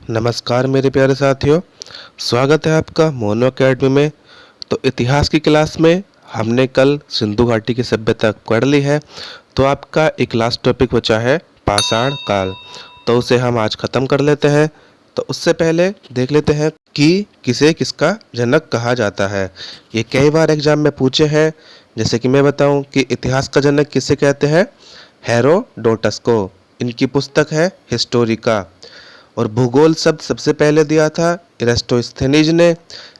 नमस्कार मेरे प्यारे साथियों, स्वागत है आपका मोनो अकेडमी में। तो इतिहास की क्लास में हमने कल सिंधु घाटी की सभ्यता पढ़ ली है। तो आपका एक लास्ट टॉपिक बचा है पाषाण काल, तो उसे हम आज ख़त्म कर लेते हैं। तो उससे पहले देख लेते हैं कि किसे किसका जनक कहा जाता है। ये कई बार एग्जाम में पूछे हैं। जैसे कि मैं बताऊं कि इतिहास का जनक किसे कहते हैं, हेरोडोटस को। इनकी पुस्तक है हिस्टोरिका। और भूगोल शब्द सबसे पहले दिया था इरास्टोस्थेनीज ने,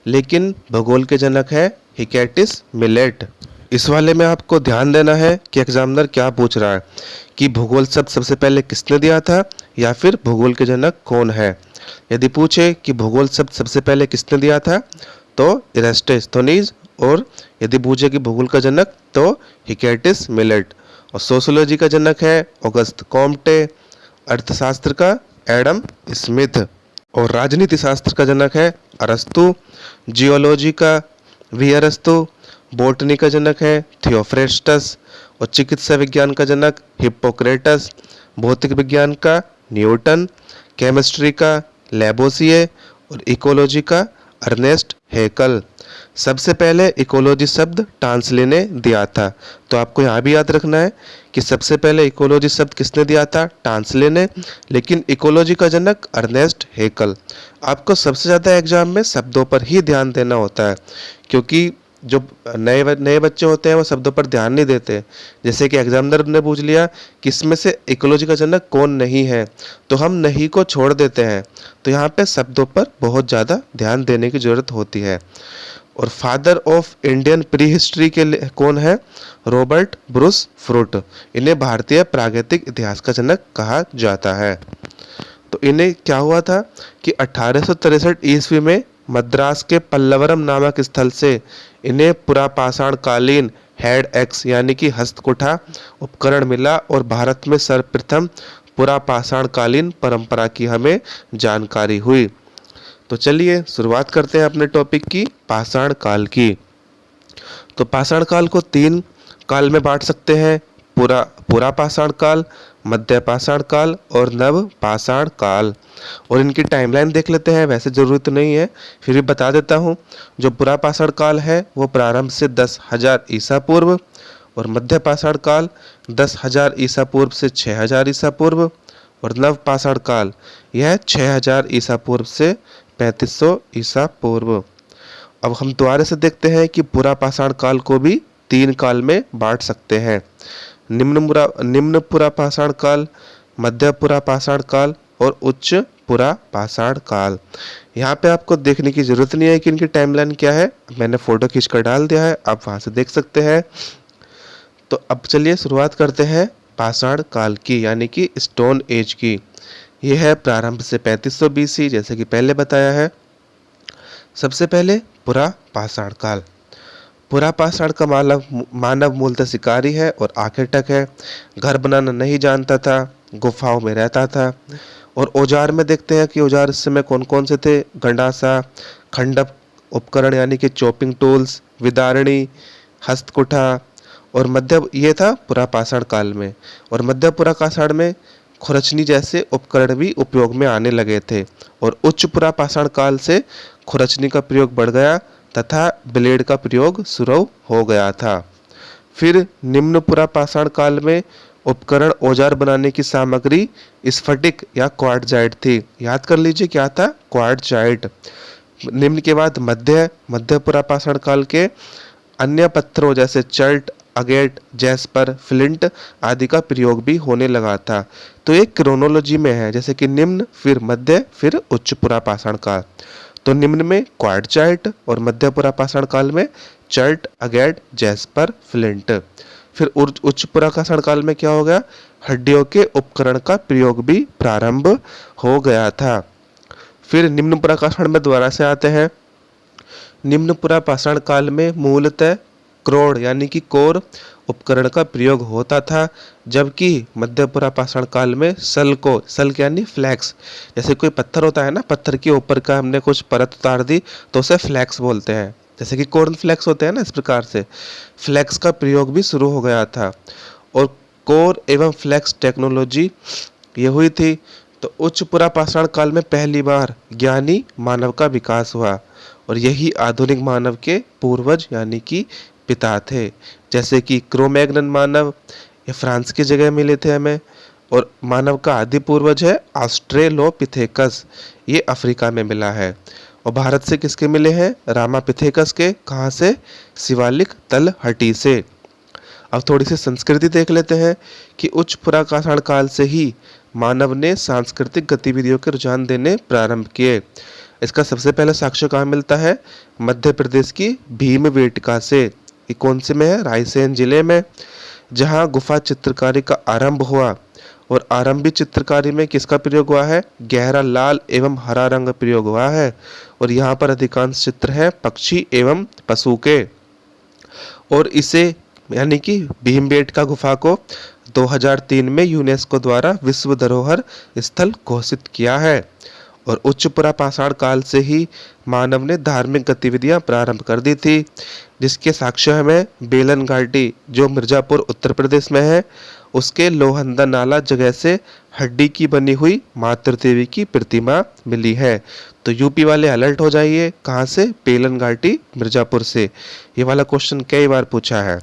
लेकिन भूगोल के जनक है हिकैटिस मिलेट। इस वाले में आपको ध्यान देना है कि एग्जामिनर क्या पूछ रहा है कि भूगोल शब्द सबसे पहले किसने दिया था या फिर भूगोल के जनक कौन है। यदि पूछे कि भूगोल शब्द सबसे पहले किसने दिया था तो इरास्टोस्थेनीज, और यदि पूछे कि भूगोल का जनक तो हिकैटिस मिलेट। और सोशियोलॉजी का जनक है ऑगस्ट कॉम्टे, अर्थशास्त्र का एडम स्मिथ, और राजनीति शास्त्र का जनक है अरस्तु, जियोलॉजी का वी अरस्तु, बॉटनी का जनक है थियोफ्रेस्टस, और चिकित्सा विज्ञान का जनक हिप्पोक्रेटस, भौतिक विज्ञान का न्यूटन, केमिस्ट्री का लेबोसिए, और इकोलॉजी का अर्नेस्ट हेकल। सबसे पहले इकोलॉजी शब्द टांसले ने दिया था। तो आपको यहाँ भी याद रखना है कि सबसे पहले इकोलॉजी शब्द किसने दिया था, टांसले ने, लेकिन इकोलॉजी का जनक अर्नेस्ट हेकल। आपको सबसे ज़्यादा एग्जाम में शब्दों पर ही ध्यान देना होता है, क्योंकि जो नए बच्चे होते हैं वो शब्दों पर ध्यान नहीं देते। जैसे कि एग्जामिनर ने पूछ लिया कि इसमें से इकोलॉजी का जनक कौन नहीं है, तो हम नहीं को छोड़ देते हैं। तो यहाँ पे शब्दों पर बहुत ज़्यादा ध्यान देने की ज़रूरत होती है। और father of Indian pre history के लिए कौन है, रॉबर्ट ब्रूस फ्रूट। इन्हें भारतीय प्रागैतिक इतिहास का जनक कहा जाता है। तो इन्हें क्या हुआ था कि 1863 ईस्वी में मद्रास के पल्लवरम नामक स्थल से इन्हें पुरापाषाण कालीन हेड एक्स यानी कि हस्तकुठा उपकरण मिला, और भारत में सर्वप्रथम पुरापाषाण कालीन परंपरा की हमें जानकारी हुई। तो चलिए शुरुआत करते हैं अपने टॉपिक की, पाषाण काल की। तो पाषाण काल को 3 काल में बांट सकते हैं, पूरा पाषाण काल, मध्य पाषाण काल और नव पाषाण काल। और इनकी टाइमलाइन देख लेते हैं, वैसे जरूरी तो नहीं है फिर भी बता देता हूँ। जो पूरा पाषाण काल है वो प्रारंभ से 10,000 ईसा पूर्व, और मध्य पाषाण काल 10,000 ईसा पूर्व से 6,000 ईसा पूर्व, और नव पाषाण काल यह 6,000 ईसा पूर्व से 3500 ईसा पूर्व। अब हम दोबारा से देखते हैं कि पूरा पाषाण काल को भी 3 काल में बांट सकते हैं, निम्न पुरा पाषाण काल, मध्य पुरा पाषाण काल और उच्च पुरा पाषाण काल। यहाँ पे आपको देखने की जरूरत नहीं है कि इनकी टाइमलाइन क्या है, मैंने फोटो खींचकर डाल दिया है, आप वहां से देख सकते हैं। तो अब चलिए शुरुआत करते हैं पाषाण काल की, यानी कि स्टोन एज की। यह है प्रारंभ से 3500 बीसी, जैसे कि पहले बताया है। सबसे पहले पुरा पाषाण काल। पुरा पाषाण का मानव मूलतः शिकारी है और आखेटक है। घर बनाना नहीं जानता था, गुफाओं में रहता था। और औजार में देखते हैं कि औजार इस समय कौन कौन से थे, गंडासा, खंडक उपकरण यानी कि चॉपिंग टूल्स, विदारणी, हस्तकुठा। और मध्य ये था पुरा पाषाण काल में। और मध्य पुरा पाषाण में खुरचनी जैसे उपकरण भी उपयोग में आने लगे थे। और उच्च पुरा पाषाण काल से खुरचनी का प्रयोग बढ़ गया तथा ब्लेड का प्रयोग शुरू हो गया था। फिर निम्न पुरा पाषाण काल में उपकरण औजार बनाने की सामग्री स्फटिक या क्वार्टजाइट थी। याद कर लीजिए क्या था, क्वार्टजाइट। निम्न के बाद मध्य पुरा पाषाण काल के अन्य पत्थरों जैसे चर्ट, अगेट, जैस्पर, फ्लिंट आदि का प्रयोग भी होने लगा था। तो एक क्रोनोलॉजी में है, जैसे कि निम्न, फिर मध्य, फिर उच्च पुरा पाषाण काल। तो निम्न में क्वार्टजाइट और मध्य पुरा पाषाण काल में चर्ट, अगेट, जैस्पर, फ्लिंट। फिर उच्च पुरा पाषाण काल में क्या हो गया, हड्डियों के उपकरण का प्रयोग भी प्रारंभ हो गया था। फिर निम्न पुरा पाषाण में दोबारा से आते हैं। निम्न पुरा पाषाण काल में मूलतः क्रोड यानी कि कोर उपकरण का प्रयोग होता था, जबकि मध्य पुरा पाषाण काल में सल यानी फ्लैक्स, जैसे कोई पत्थर होता है ना, पत्थर के ऊपर का हमने कुछ परत उतार दी तो उसे फ्लैक्स बोलते हैं, जैसे कि कॉर्न फ्लैक्स होते हैं ना, इस प्रकार से फ्लैक्स का प्रयोग भी शुरू हो गया था। और कोर एवं फ्लैक्स टेक्नोलॉजी ये हुई थी। तो उच्च पुरापाषाण काल में पहली बार ज्ञानी मानव का विकास हुआ और यही आधुनिक मानव के पूर्वज यानी कि पिता थे। जैसे कि क्रोमैग्नन मानव ये फ्रांस की जगह मिले थे हमें, और मानव का आदि पूर्वज है ऑस्ट्रेलोपिथेकस, ये अफ्रीका में मिला है। और भारत से किसके मिले हैं? रामापिथेकस के। कहाँ से? शिवालिक तलहटी से। अब थोड़ी सी संस्कृति देख लेते हैं कि उच्च पुरापाषाण काल से ही मानव ने सांस्कृतिक गतिविधियों के रुझान देने प्रारंभ किए। इसका सबसे पहले साक्ष्य कहाँ मिलता है? मध्य प्रदेश की भीमबेटका से। ये कौन से में है? रायसेन जिले में, जहाँ गुफा चित्रकारी का आरंभ हुआ। और आरंभी चित्रकारी में किसका प्रयोग हुआ है? गहरा लाल एवं हरा रंग प्रयोग हुआ है। और यहाँ पर अधिकांश चित्र हैं पक्षी एवं पशु के। और इसे यानी कि भीमबेटका गुफा को 2003 में यूनेस्को द्वारा विश्व धरोहर स्थल घोषित किया है। और उच्च पुरापाषाण काल से ही मानव ने धार्मिक गतिविधियां प्रारंभ कर दी थी, जिसके साक्ष्य हमें बेलन घाटी जो मिर्जापुर उत्तर प्रदेश में है, उसके लोहंदा नाला जगह से हड्डी की बनी हुई मातृ देवी की प्रतिमा मिली है। तो यूपी वाले अलर्ट हो जाइए, कहाँ से? बेलन घाटी मिर्जापुर से। ये वाला क्वेश्चन कई बार पूछा है।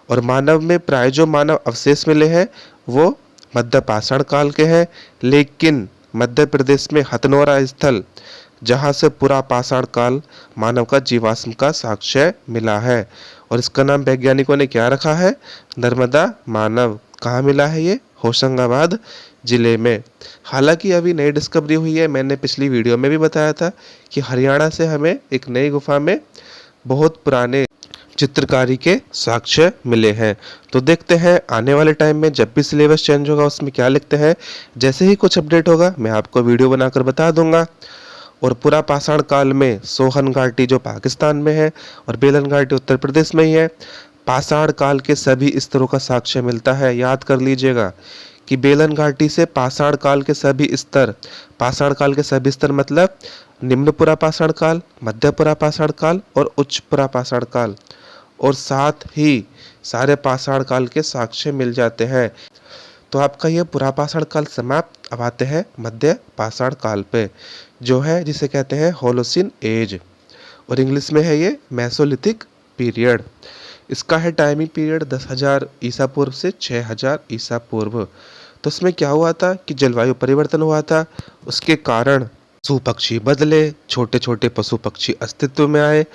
और मानव में प्राय जो मानव अवशेष मिले हैं वो मध्य पाषाण काल के हैं, लेकिन मध्य प्रदेश में हथनोरा स्थल जहाँ से पुरापाषाण काल मानव का जीवाश्म का साक्ष्य मिला है। और इसका नाम वैज्ञानिकों ने क्या रखा है? नर्मदा मानव। कहाँ मिला है ये? होशंगाबाद जिले में। हालांकि अभी नई डिस्कवरी हुई है, मैंने पिछली वीडियो में भी बताया था कि हरियाणा से हमें एक नई गुफा में बहुत पुराने चित्रकारी के साक्ष्य मिले हैं। तो देखते हैं आने वाले टाइम में जब भी सिलेबस चेंज होगा उसमें क्या लिखते हैं। जैसे ही कुछ अपडेट होगा मैं आपको वीडियो बनाकर बता दूंगा। और पुरापाषाण काल में सोहन घाटी जो पाकिस्तान में है और बेलन घाटी उत्तर प्रदेश में ही है, पाषाण काल के सभी स्तरों का साक्ष्य मिलता है। याद कर लीजिएगा कि बेलन घाटी से पाषाण काल के सभी स्तर, पाषाण काल के सभी स्तर मतलब निम्न पुरापाषाण काल, मध्य पुरापाषाण काल और उच्च पुरापाषाण काल, और साथ ही सारे पाषाण काल के साक्ष्य मिल जाते हैं। तो आपका यह पुरापाषाण काल समाप्त। अब आते हैं मध्य पाषाण काल पे, जो है जिसे कहते हैं होलोसिन एज, और इंग्लिश में है ये मेसोलिथिक पीरियड। इसका है टाइमिंग पीरियड 10,000 ईसा पूर्व से 6,000 ईसा पूर्व। तो इसमें क्या हुआ था कि जलवायु परिवर्तन हुआ था, उसके कारण पशु पक्षी बदले, छोटे छोटे पशु पक्षी अस्तित्व में आए।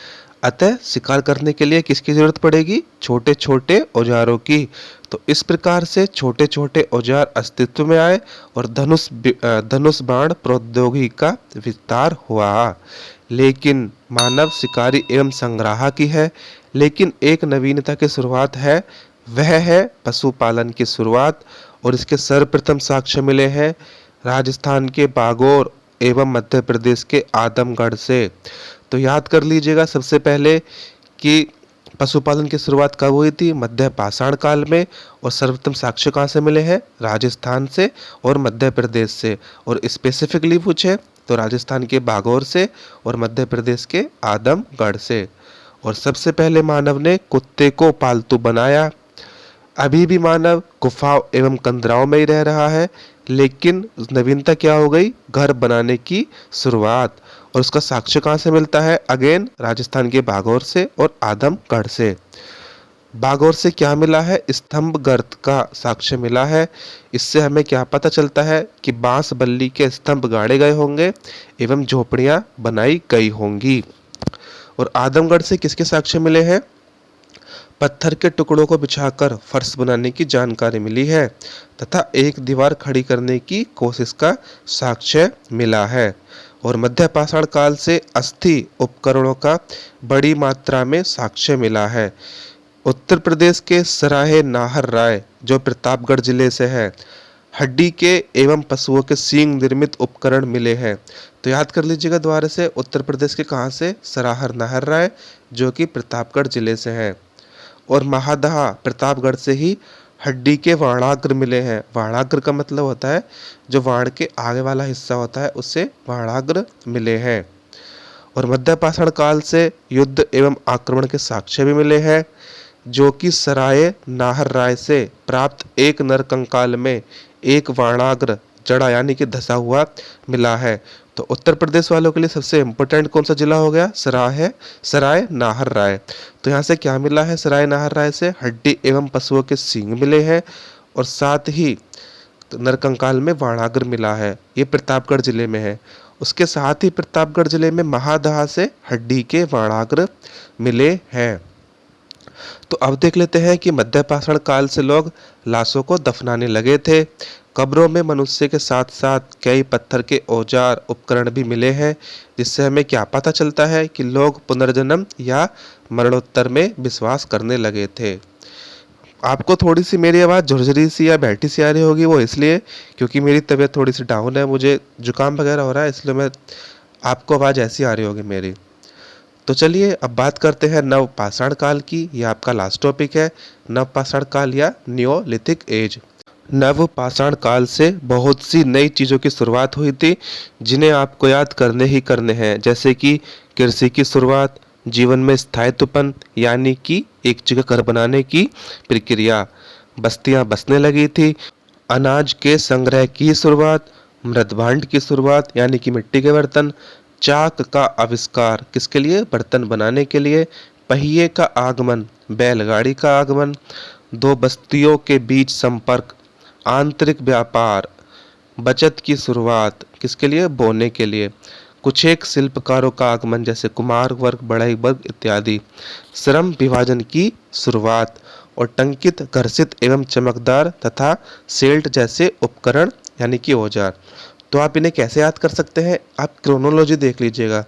अतः शिकार करने के लिए किसकी जरूरत पड़ेगी? छोटे छोटे औजारों की। तो इस प्रकार से छोटे छोटे औजार अस्तित्व में आए और धनुष बाण प्रौद्योगिकी का विस्तार हुआ। लेकिन मानव शिकारी एवं संग्राहक ही है, लेकिन एक नवीनता की शुरुआत है, वह है पशुपालन की शुरुआत। और इसके सर्वप्रथम साक्ष्य मिले हैं राजस्थान के बागोर एवं मध्य प्रदेश के आदमगढ़ से। तो याद कर लीजिएगा सबसे पहले कि पशुपालन की शुरुआत कब हुई थी? मध्य पाषाण काल में। और सर्वप्रथम साक्ष्य कहाँ से मिले हैं? राजस्थान से और मध्य प्रदेश से। और स्पेसिफिकली पूछे तो राजस्थान के बागौर से और मध्य प्रदेश के आदमगढ़ से। और सबसे पहले मानव ने कुत्ते को पालतू बनाया। अभी भी मानव गुफाओं एवं कंदराओं में ही रह रहा है, लेकिन नवीनता क्या हो गई? घर बनाने की शुरुआत। और उसका साक्ष्य कहाँ से मिलता है? अगेन राजस्थान के बागौर से और आदमगढ़ से। बागौर से क्या मिला है? स्तंभ गर्त का साक्ष्य मिला है। इससे हमें क्या पता चलता है कि बांस बल्ली के स्तंभ गाड़े गए होंगे एवं झोपड़ियां बनाई गई होंगी। और आदमगढ़ से किसके साक्ष्य मिले हैं? पत्थर के टुकड़ों को बिछाकर फर्श बनाने की जानकारी मिली है तथा एक दीवार खड़ी करने की कोशिश का साक्ष्य मिला है। और मध्य पाषाण काल से अस्थि उपकरणों का बड़ी मात्रा में साक्ष्य मिला है। उत्तर प्रदेश के सराहे नाहर राय जो प्रतापगढ़ जिले से है, हड्डी के एवं पशुओं के सींग निर्मित उपकरण मिले हैं। तो याद कर लीजिएगा दोबारा से, उत्तर प्रदेश के कहाँ से? सराहर नाहर राय जो कि प्रतापगढ़ जिले से है। और महादहा प्रतापगढ़ से ही हड्डी के वाणाग्र मिले हैं। वाणाग्र का मतलब होता है जो वाण के आगे वाला हिस्सा होता है, उससे वाणाग्र मिले हैं। और मध्य पाषाण काल से युद्ध एवं आक्रमण के साक्ष्य भी मिले हैं, जो कि सराय नाहर राय से प्राप्त एक नरकंकाल में एक वाणाग्र चढ़ा यानी कि धसा हुआ मिला है। तो उत्तर प्रदेश वालों के लिए सबसे इम्पोर्टेंट कौन सा जिला हो गया? सराय नाहर राय। तो यहाँ से क्या मिला है? सराय नाहर राय से हड्डी एवं पशुओं के सींग मिले हैं और साथ ही नरकंकाल में वाणागर मिला है। ये प्रतापगढ़ जिले में है। उसके साथ ही प्रतापगढ़ जिले में महादहा से हड्डी के वाणागर मिले हैं। तो अब देख लेते हैं कि मध्य पाषाण काल से लोग लाशों को दफनाने लगे थे। कब्रों में मनुष्य के साथ साथ कई पत्थर के औजार उपकरण भी मिले हैं, जिससे हमें क्या पता चलता है कि लोग पुनर्जन्म या मरणोत्तर में विश्वास करने लगे थे। आपको थोड़ी सी मेरी आवाज़ झुरझुरी सी या बैठी सी आ रही होगी, वो इसलिए क्योंकि मेरी तबीयत थोड़ी सी डाउन है, मुझे जुकाम वगैरह हो रहा है, इसलिए मैं आपको आवाज़ ऐसी आ रही होगी मेरी। तो चलिए अब बात करते हैं नवपाषाण काल की। यह आपका लास्ट टॉपिक है, नवपाषाण काल या नियोलिथिक एज। नवपाषाण काल से बहुत सी नई चीज़ों की शुरुआत हुई थी, जिन्हें आपको याद करने ही करने हैं, जैसे कि कृषि की शुरुआत, जीवन में स्थायित्वपन यानी कि एक जगह घर बनाने की प्रक्रिया, बस्तियां बसने लगी थी, अनाज के संग्रह की शुरुआत, मृदभांड की शुरुआत यानी कि मिट्टी के बर्तन, चाक का आविष्कार किसके लिए? बर्तन बनाने के लिए, पहिए का आगमन, बैलगाड़ी का आगमन, दो बस्तियों के बीच संपर्क, आंतरिक व्यापार, बचत की शुरुआत किसके लिए? बोने के लिए, कुछ एक शिल्पकारों का आगमन जैसे कुम्हार वर्ग, बढ़ई वर्ग इत्यादि, श्रम विभाजन की शुरुआत और टंकित, घर्षित एवं चमकदार तथा सेल्ट जैसे उपकरण यानी कि औजार। तो आप इन्हें कैसे याद कर सकते हैं? आप क्रोनोलॉजी देख लीजिएगा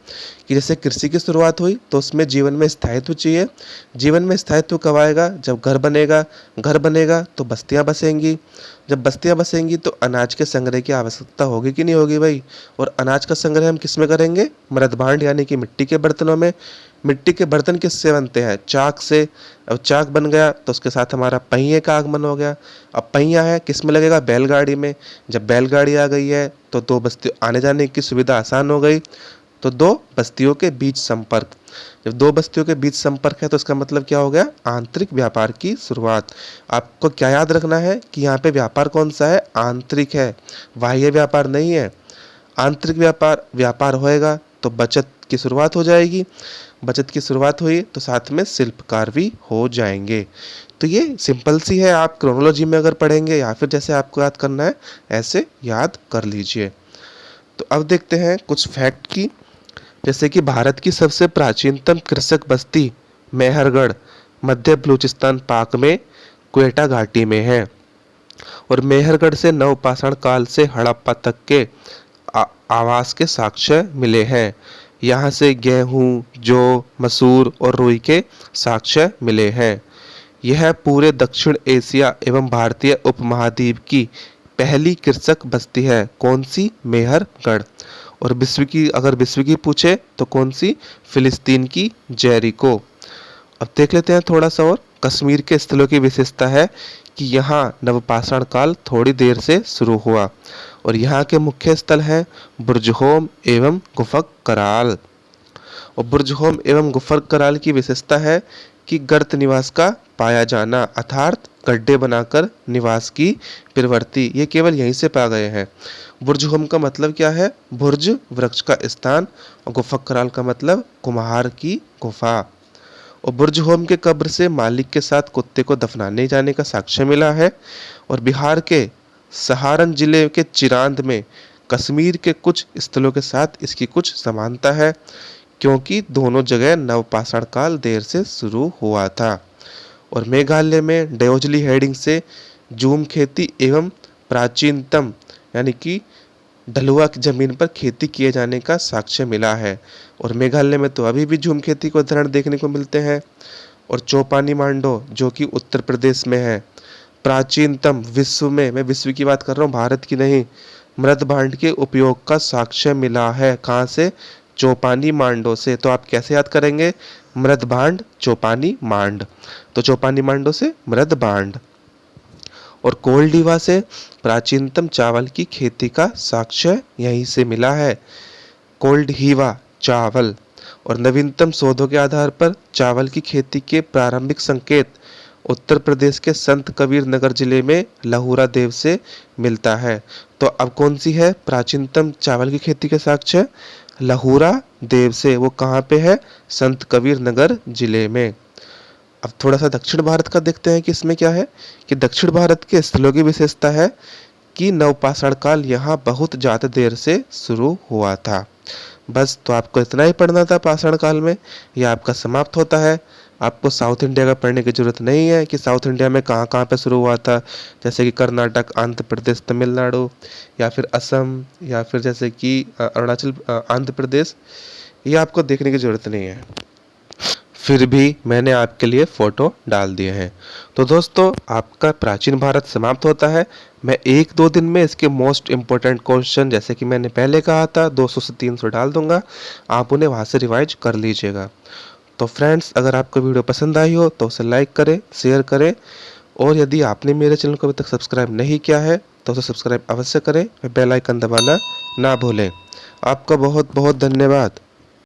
कि जैसे कृषि की शुरुआत हुई तो उसमें जीवन में स्थायित्व चाहिए। जीवन में स्थायित्व कब आएगा? जब घर बनेगा। घर बनेगा तो बस्तियां बसेंगी। जब बस्तियां बसेंगी तो अनाज के संग्रह की आवश्यकता होगी कि नहीं होगी भाई? और अनाज का संग्रह हम किस में करेंगे? मृदभांड यानी कि मिट्टी के बर्तनों में। मिट्टी के बर्तन किससे बनते हैं? चाक से। अब चाक बन गया तो उसके साथ हमारा पहिए का आगमन हो गया। अब पहिया है किस में लगेगा? बैलगाड़ी में। जब बैलगाड़ी आ गई है तो दो बस्ती आने जाने की सुविधा आसान हो गई। तो दो बस्तियों के बीच संपर्क। जब दो बस्तियों के बीच संपर्क है तो इसका मतलब क्या हो गया? आंतरिक व्यापार की शुरुआत। आपको क्या याद रखना है कि यहाँ पे व्यापार कौन सा है? आंतरिक है, बाह्य व्यापार नहीं है। आंतरिक व्यापार होएगा तो बचत की शुरुआत हो जाएगी। बचत की शुरुआत हुई तो साथ में शिल्पकार भी हो जाएंगे। तो ये सिंपल सी है, आप क्रोनोलॉजी में अगर पढ़ेंगे या फिर जैसे आपको याद करना है ऐसे याद कर लीजिए। तो अब देखते हैं कुछ फैक्ट की, जैसे कि भारत की सबसे प्राचीनतम कृषक बस्ती मेहरगढ़ मध्य बलूचिस्तान पाक में क्वेटा घाटी में है और मेहरगढ़ से नवपाषाण काल से हड़प्पा तक के आवास के साक्ष्य मिले हैं। यहाँ से गेहूं, जौ, मसूर और रुई के साक्ष्य मिले हैं। यह पूरे दक्षिण एशिया एवं भारतीय उपमहाद्वीप की पहली कृषक बस्ती है। कौन सी? मेहरगढ़। और अगर विश्व की पूछे तो कौन सी? फिलिस्तीन की जेरिको। अब देख लेते हैं थोड़ा सा और। कश्मीर के स्थलों की विशेषता है कि यहाँ नवपाषाण काल थोड़ी देर से शुरू हुआ और यहाँ के मुख्य स्थल हैं बुर्जहोम एवं गुफक कराल। और बुर्जहोम एवं गुफक कराल की विशेषता है कि गर्त निवास का पाया जाना, अर्थात गड्ढे बनाकर निवास की प्रवृत्ति, ये केवल यहीं से पा गए हैं। बुर्जहोम का मतलब क्या है? बुर्ज वृक्ष का स्थान, और गुफक कराल का मतलब कुम्हार की गुफा। और बुर्जहोम के कब्र से मालिक के साथ कुत्ते को दफनाने जाने का साक्ष्य मिला है। और बिहार के सहारन जिले के चिरांद में कश्मीर के कुछ स्थलों के साथ इसकी कुछ समानता है, क्योंकि दोनों जगह नवपाषाण काल देर से शुरू हुआ था। और मेघालय में डेओजली हेडिंग से जूम खेती एवं प्राचीनतम यानी कि ढलुआ की जमीन पर खेती किए जाने का साक्ष्य मिला है। और मेघालय में तो अभी भी झूम खेती के उदाहरण देखने को मिलते हैं। और चौपानी मांडो जो कि उत्तर प्रदेश में है, प्राचीनतम विश्व में, मैं विश्व की बात कर रहा हूँ, भारत की नहीं, मृदभांड के उपयोग का साक्ष्य मिला है। कहाँ से? चौपानी मांडो से। तो आप कैसे याद करेंगे? मृदभांड चौपानी मांड। तो चौपानी मांडो से मृदभांड। और कोल्डीवा से प्राचीनतम चावल की खेती का साक्ष्य यहीं से मिला है, कोल्डहीवा चावल। और नवीनतम शोधों के आधार पर चावल की खेती के प्रारंभिक संकेत उत्तर प्रदेश के संत कबीर नगर जिले में लहुरा देव से मिलता है। तो अब कौन सी है प्राचीनतम चावल की खेती के साक्ष्य? लहुरा देव से। वो कहाँ पे है? संत कबीर नगर जिले में। अब थोड़ा सा दक्षिण भारत का देखते हैं कि इसमें क्या है कि दक्षिण भारत के स्थलों की विशेषता है कि नवपाषाण काल यहाँ बहुत ज़्यादा देर से शुरू हुआ था। बस, तो आपको इतना ही पढ़ना था पाषाण काल में। यह आपका समाप्त होता है। आपको साउथ इंडिया का पढ़ने की जरूरत नहीं है कि साउथ इंडिया में कहाँ कहाँ पे शुरू हुआ था, जैसे कि कर्नाटक, आंध्र प्रदेश, तमिलनाडु, या फिर असम, या फिर जैसे कि अरुणाचल, आंध्र प्रदेश। ये आपको देखने की जरूरत नहीं है। फिर भी मैंने आपके लिए फोटो डाल दिए हैं। तो दोस्तों, आपका प्राचीन भारत समाप्त होता है। मैं 1-2 दिन में इसके मोस्ट इम्पोर्टेंट क्वेश्चन, जैसे कि मैंने पहले कहा था, 200 से 300 डाल दूंगा। आप उन्हें वहां से रिवाइज कर लीजिएगा। तो फ्रेंड्स, अगर आपको वीडियो पसंद आई हो तो उसे लाइक करें, शेयर करें, और यदि आपने मेरे चैनल को अभी तक सब्सक्राइब नहीं किया है तो उसे सब्सक्राइब अवश्य करें। बेल आइकन दबाना ना भूलें। आपका बहुत बहुत धन्यवाद।